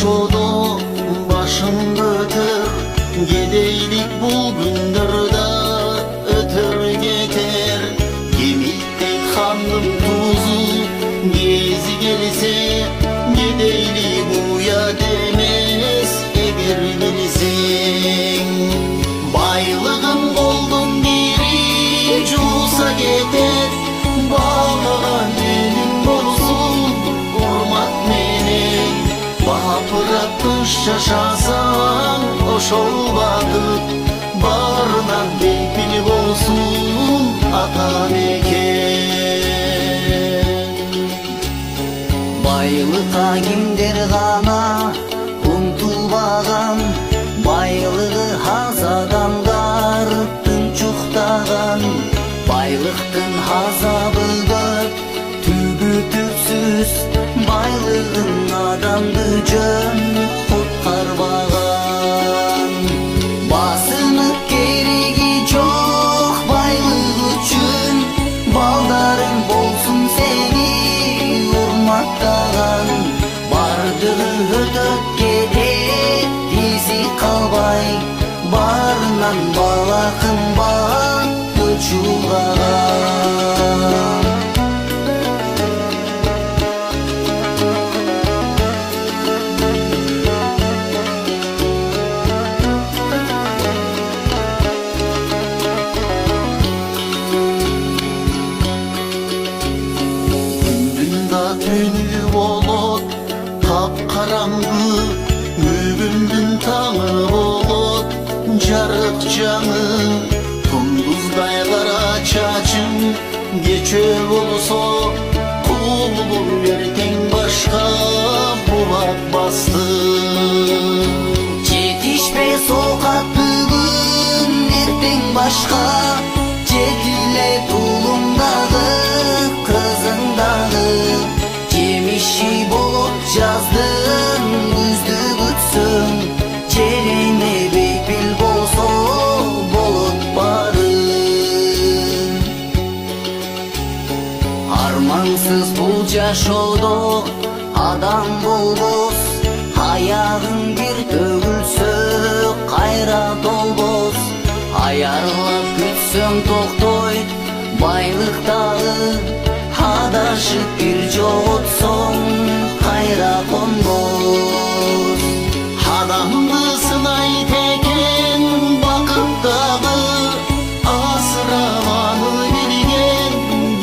жашоодо башымды өтөр, кедейлик бул күндөрдө өтөр кетер. Кемиттей хандын тузу кези келсе, кедейлик уят эмес эгер билсең. Байлыгым колдун бири жууса кетет, багаган элиң болсун урмат менен. Бапырап тыш жашасаң ошол бакыт, баарынан бейпил болсун ата мекен. Байлыкка кимдер гана умтулбаган, байлыгы аз адамдар тынчуктаган. Байлыктын азабы көп, түбү түпсүз, байлыгын адамды жөн куткарбаган. Басынып кереги жок байлык үчүн, балдарың болсун сени урматтаган. Бардыгы өтөп кетет, изи калбай, баарынан бала кымбат чулгаган. Түнү болот капкараңгы, бүгүндүн таңы болот жарык жаңы. Кундуздай кара чачың кече болсо, кулбул эртең башка булак басты. Жетишпес оокат бүгүн, эртең башка, жетиле тулуңдагы кызыңдагы. Жемиши болот жаздын күздү күтсөң, жерине бейпил болсо болот бары. Армансыз бул жашоодо адам болбос, аягың бир төгүлсө кайра толбос. Аярлап күтсөң токтойт байлыктагы, адашып бир жоготсоң кайра конбос. Адамды сынайт экен бакыттагы, асыраманы билген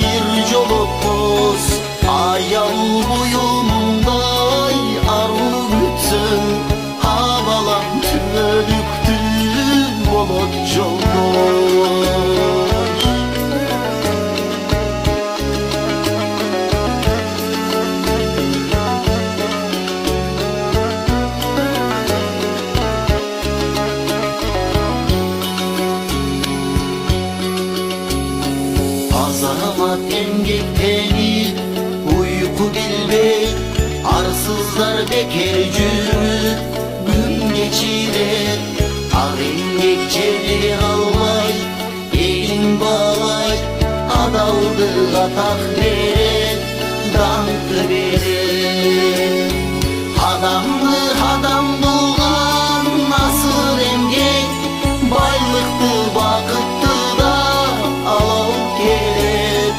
бир жолокпос. Аял буюмдай аруу күтсөң, абалам түбөлүктүү болот жолдош. Азамат эмгектенip уйку билбей, арсыздар бекер жүрүп күн кечирет. Ак эмгек жерде калбай, элин баалайт, адалдык атак берет, даңкы берет. Адамды адам кылган асыл эмгек, байлыкты бакытты да алып келет.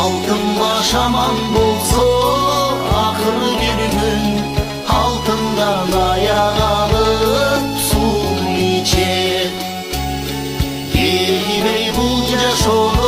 Алтын баш аман болсо акыр бир күн, алтындан аяк алып суу ичет. Келбей бул жашоодо